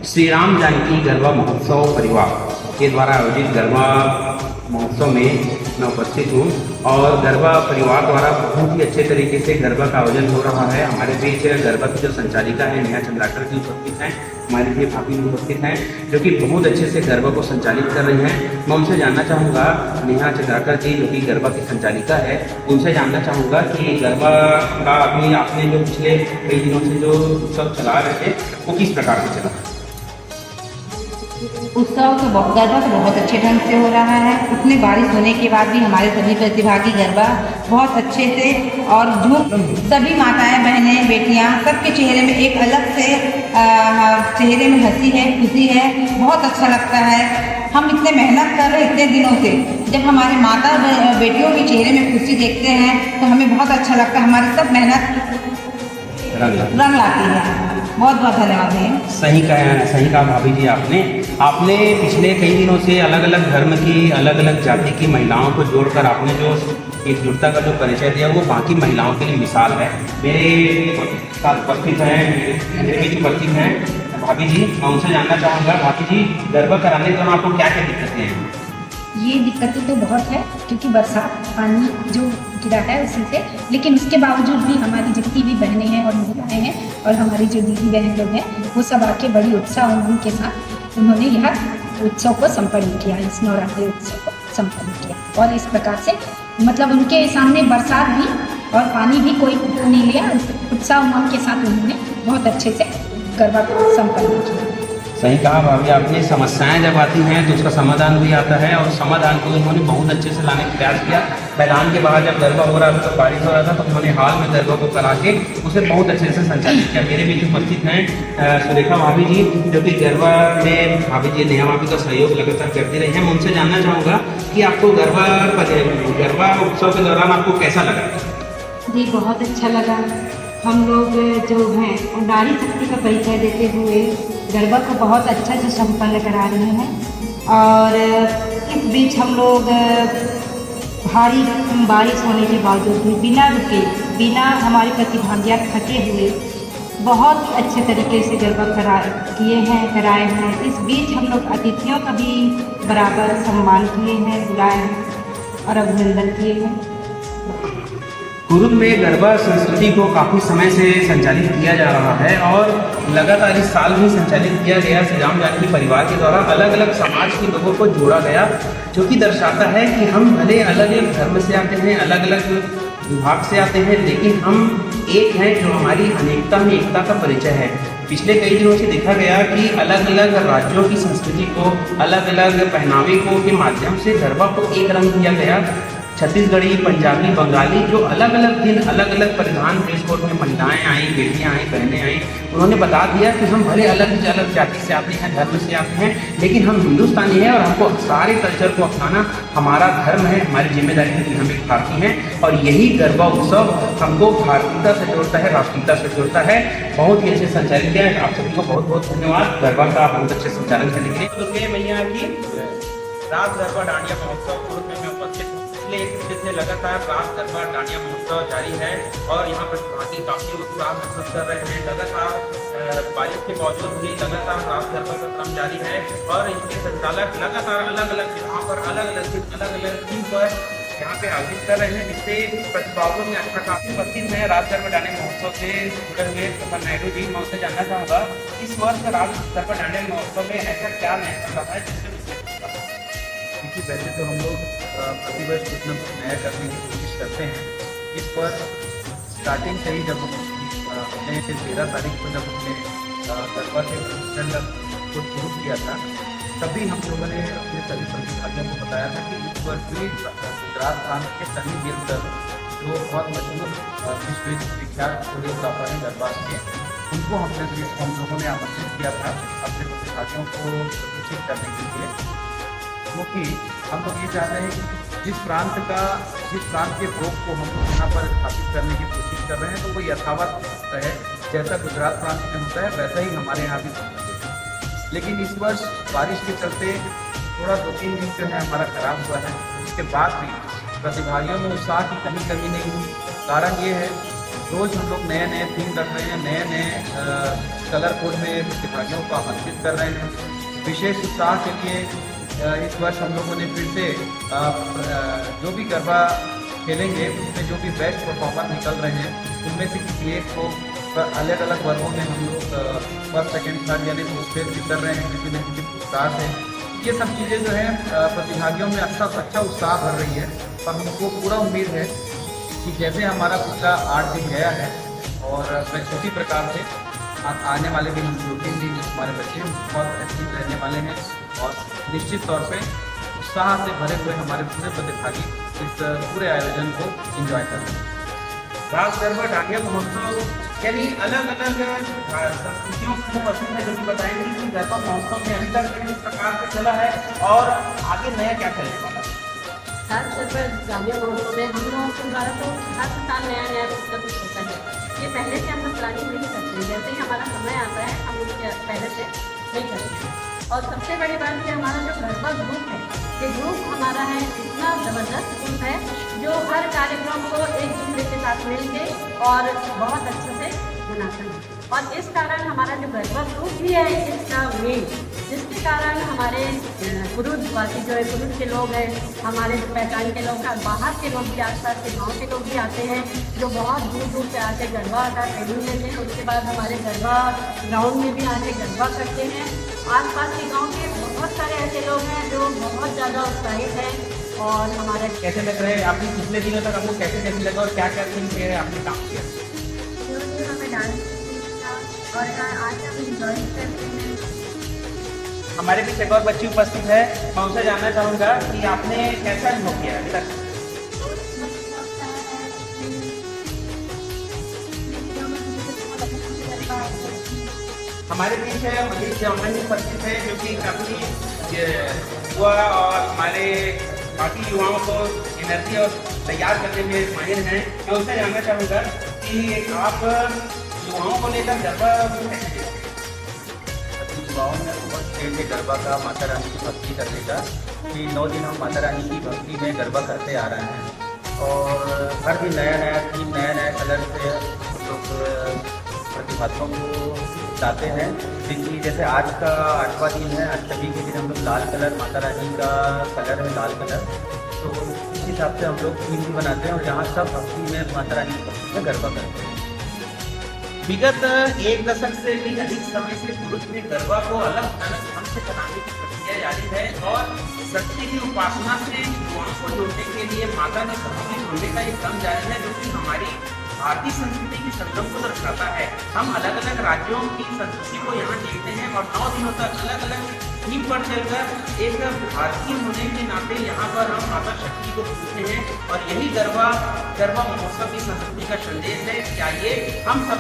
श्री राम जानकी गरबा महोत्सव परिवार के द्वारा आयोजित गरबा महोत्सव में मैं उपस्थित हूँ और गरबा परिवार द्वारा बहुत ही अच्छे तरीके से गरबा का आयोजन हो रहा है। हमारे बीच गरबा की जो संचालिका है नेहा चंद्राकर जी उपस्थित हैं, हमारे लिए भाभी भी उपस्थित हैं जो कि बहुत अच्छे से गरबा को संचालित कर रही हैं। मैं उनसे जानना चाहूँगा, नेहा चंद्राकर जी जो कि गरबा की संचालिका है, उनसे जानना चाहूँगा कि गरबा का अभी आपने जो पिछले कई दिनों से जो उत्सव चला रहे थे वो किस प्रकार से चला? उत्सव तो गरबा तो बहुत अच्छे ढंग से हो रहा है। इतनी बारिश होने के बाद भी हमारे सभी प्रतिभागी गरबा बहुत अच्छे से और झूम सभी माताएं बहनें बेटियां सबके चेहरे में एक अलग से चेहरे में हंसी है, खुशी है, बहुत अच्छा लगता है। हम इतने मेहनत कर रहे इतने दिनों से, जब हमारे माता बेटियों के चेहरे में खुशी देखते हैं तो हमें बहुत अच्छा लगता है। हमारी सब मेहनत रंग लाती है। बहुत बहुत धन्यवाद है। सही कहा भाभी जी। आपने पिछले कई दिनों से अलग अलग धर्म की अलग अलग जाति की महिलाओं को जोड़कर आपने जो एकजुटता का जो परिचय दिया वो बाकी महिलाओं के लिए मिसाल है। मेरे साथ उपस्थित हैं, मेरे बीच उपस्थित हैं भाभी जी। मैं उनसे जानना चाहूँगा, भाभी जी गरबा कराने के दौरान आपको क्या क्या दिक्कतें हैं? ये दिक्कतें तो बहुत है क्योंकि बरसात पानी जो गिरा है उसी से, लेकिन उसके बावजूद भी हमारी जितनी भी बहनें हैं और महिलाएं हैं और हमारी जो दीदी बहन लोग हैं वो सब आके बड़ी उत्साह उमंग के साथ उन्होंने यह उत्सव को संपन्न किया, इस नवरात्रि उत्सव को संपन्न किया। और इस प्रकार से मतलब उनके सामने बरसात भी और पानी भी कोई नहीं लिया, उत्साह उमंग के साथ उन्होंने बहुत अच्छे से गरबा को संपन्न किया। सही कहा भाभी आपने। समस्याएं जब आती हैं तो उसका समाधान भी आता है और समाधान को उन्होंने बहुत अच्छे से लाने का प्रयास किया। मैदान के बाहर जब गरबा हो रहा था तो बारिश हो रहा था तो उन्होंने हाल में गरबा को करा के उसे बहुत अच्छे से संचालित किया। मेरे बीच उपस्थित हैं सुरेखा भाभी जी जो कि गरबा में भाभी जी नेहा भाभी का सहयोग लगातार करती रही हैं। मैं उनसे जानना चाहूँगा कि आपको गरबा उत्सव के दौरान आपको कैसा लगा? जी बहुत अच्छा लगा। हम लोग जो हैं नारी शक्ति का परिचय देते हुए गरबा को बहुत अच्छा से संपन्न करा रहे हैं। और इस बीच हम लोग भारी बारिश होने के बावजूद भी बिना रुके, बिना हमारे प्रतिभागियाँ थके हुए बहुत अच्छे तरीके से गरबा कराए हैं। इस बीच हम लोग अतिथियों का भी बराबर सम्मान किए हैं, बुलाए हैं और अभिनंदन किए हैं। कुरुद में गरबा संस्कृति को काफ़ी समय से संचालित किया जा रहा है और लगातार इस साल भी संचालित किया गया। श्री राम जानकी परिवार के द्वारा अलग अलग समाज के लोगों को जोड़ा गया, जो कि दर्शाता है कि हम भले अलग अलग धर्म से आते हैं, अलग अलग विभाग से आते हैं, लेकिन हम एक हैं जो हमारी अनेकता में एकता का परिचय है। पिछले कई दिनों से देखा गया कि अलग अलग राज्यों की संस्कृति को, अलग अलग पहनावे को के माध्यम से गरबा को एक रंग दिया गया। छत्तीसगढ़ी, पंजाबी, बंगाली जो अलग अलग दिन अलग अलग परिधान ड्रेस कोड में महिलाएं आई, बेटियां आई, बहनें आई, उन्होंने बता दिया कि हम भले अलग अलग जाति से आते हैं, धर्म से आते हैं, लेकिन हम हिंदुस्तानी हैं और हमको सारे कल्चर को अपनाना हमारा धर्म है, हमारी जिम्मेदारी है कि हम एक भारतीय हैं। और यही गरबा उत्सव हमको भारतीयता से जोड़ता है, राष्ट्रीयता से जोड़ता है। बहुत ही अच्छे संचालित किया है। आप सभी को बहुत बहुत धन्यवाद गरबा का बहुत अच्छे संचालन करने के लिए। दुर्गे मैया की रात गरबा डांडिया महोत्सव कुरुद में मैं उपस्थित हूँ। पिछले एक हफ्ते से लगातार रात गरबा डांडिया महोत्सव जारी है और यहाँ प्रतिभागी काफ़ी उत्साह महसूस कर रहे हैं। लगातार बारिश के बावजूद भी लगातार रात गरबा का क्रम जारी है और इनके संचालक लगातार अलग अलग जगहों पर अलग अलग थीम पर यहाँ पे आयोजित कर रहे हैं, जिससे प्रतिभागियों में अच्छा काफ़ी उपस्थित है। रात गरबा डांडिया महोत्सव से जुड़े हुए प्रफुल्ल नायडू जी, मैं उससे जानना चाहूँगा इस वर्ष रात गरबा डांडिया महोत्सव में ऐसा क्या नया चल रहा है जिससे क्योंकि वैसे तो हम लोग प्रतिवर्ष कुछ न कुछ नया करने की कोशिश करते हैं। इस पर स्टार्टिंग से ही जब हमने 13 तारीख को जब हमने गरबा के फंक्शन को शुरू किया था, तभी हम लोगों ने अपने सभी प्रतिभागियों को बताया था कि इस वर्ष भी गुजरात प्रांत के सनी गिरधर जो बहुत मशहूर विश्व विख्यात कोरियोग्राफर हैं गरबा के, उनको हम लोगों ने आमंत्रित किया था अपने प्रतिभागियों को प्रशिक्षित करने के लिए। क्योंकि हम लोग ये चाहते हैं कि जिस प्रांत के भोग को हम लोग यहाँ पर स्थापित करने की कोशिश कर रहे हैं तो वो यथावत रहे, जैसा गुजरात प्रांत में होता है वैसा ही हमारे यहाँ भी होना चाहिए। लेकिन इस वर्ष बारिश के चलते थोड़ा 2-3 दिन जो है हमारा खराब हुआ है। उसके बाद भी प्रतिभागियों में उत्साह की कमी नहीं हुई। कारण ये है रोज़ हम लोग नए थीम रख रहे हैं, नए कलर कोड में प्रतिभागियों को आमंत्रित कर रहे हैं। विशेष उत्साह के लिए इस वर्ष हम लोगों ने फिर से जो भी गरबा खेलेंगे उसमें जो भी बेस्ट परफॉर्मर निकल रहे हैं उनमें से किसी एक को अलग अलग वर्गों में हम लोग फर्स्ट सेकेंड थर्ड यानी पुरस्कृत भी कर रहे हैं किसी न किसी पुरस्कार से। ये सब चीज़ें जो है प्रतिभागियों में अच्छा उत्साह भर रही है और हमको पूरा उम्मीद है कि जैसे हमारा पिछला 8 दिन गया है और उसी प्रकार से आने वाले दिन हम 2-3 दिन हमारे बच्चे बहुत एक्टिव रहने वाले हैं और निश्चित तौर पे उत्साह से भरे हुए हमारे पूरे प्रतिभागी इस पूरे आयोजन को एंजॉय कर रहे हैं। रास गरबा डांडिया महोत्सव यानी अलग अलग संस्कृतियों को पसंद है जो कि बताएंगे कि गरबा महोत्सव में अभी तक किस प्रकार से चला है और आगे नया क्या चलने वाला है। रास गरबा डांडिया महोत्सव में हम लोगों के द्वारा तो हर साल नया कुछ न कुछ होता है। ये पहले से हम लोग प्लानिंग नहीं करते, जैसे ही हमारा समय आता है हम लोग पहले से नहीं करते। और सबसे बड़ी बात कि हमारा जो गरबा ग्रुप है, ये ग्रुप हमारा है इतना ज़बरदस्त ग्रुप है जो हर कार्यक्रम को एक दूसरे के साथ मिलके और बहुत अच्छे से मनाते हैं। और इस कारण हमारा जो गरबा ग्रुप भी है इसका मेन, जिसके कारण हमारे पुरुषवासी जो है पुरुष के लोग हैं, हमारे जो पहचान के लोग हैं, बाहर के लोग भी, आसपास के गांव के लोग भी आते हैं जो बहुत दूर दूर से आके गरबा का ट्रेनिंग लेते हैं। उसके बाद हमारे गरबा ग्राउंड में भी आके गरबा करते हैं। आसपास के गांव के बहुत सारे ऐसे लोग हैं जो बहुत ज़्यादा उत्साहित हैं और हमारे कैसे लग रहे हैं आपने पिछले दिनों तक आपको कैसे लगा और क्या क्या चीज़ आपने काम किया। हमें डांस और आज हम इंजॉय करते हैं। हमारे बीच एक और बच्ची उपस्थित है, मैं उनसे जानना चाहूँगा कि आपने कैसा अनुभव किया अभी तक। हमारे बीच है मजीद जवान उपस्थित है जो कि काफ़ी हुआ और हमारे बाकी युवाओं को एनर्जी और तैयार करने में माहिर हैं। मैं उनसे जानना चाहूँगा कि आप युवाओं को लेकर गरबा युवाओं में बहुत खेल के गरबा का माता रानी की भक्ति करने का कि 9 दिन हम माता रानी की भक्ति में गरबा करते आ रहे हैं और हर दिन नया थीम नया कलर से हम लोग प्रतिभागियों को लाते हैं। क्योंकि जैसे आज का 8वां दिन है, अष्टमी के दिन हम लोग लाल कलर माता रानी का कलर है लाल कलर, तो इस हिसाब से हम लोग थीम भी बनाते हैं और यहाँ सब भक्ति में माता रानी की भक्ति में गरबा करते हैं। विगत 1 दशक से भी अधिक समय से पुरुष में गरबा को अलग अलग ढंग से बनाने की प्रक्रिया जारी है और शक्ति की उपासना से युवाओं को जोड़ने के लिए माता ने शक्ति जोड़ने का एक क्रम जारी है जो कि हमारी भारतीय संस्कृति की संगम को दर्शाता है। हम अलग अलग राज्यों की संस्कृति को यहाँ देखते हैं और 9 दिनों तक अलग अलग थीम पर चलकर एक भारतीय होने के नाते यहाँ पर हम माता शक्ति को पूजते हैं और यही गरबा महोत्सव की संस्कृति का संदेश है। चाहिए हम सब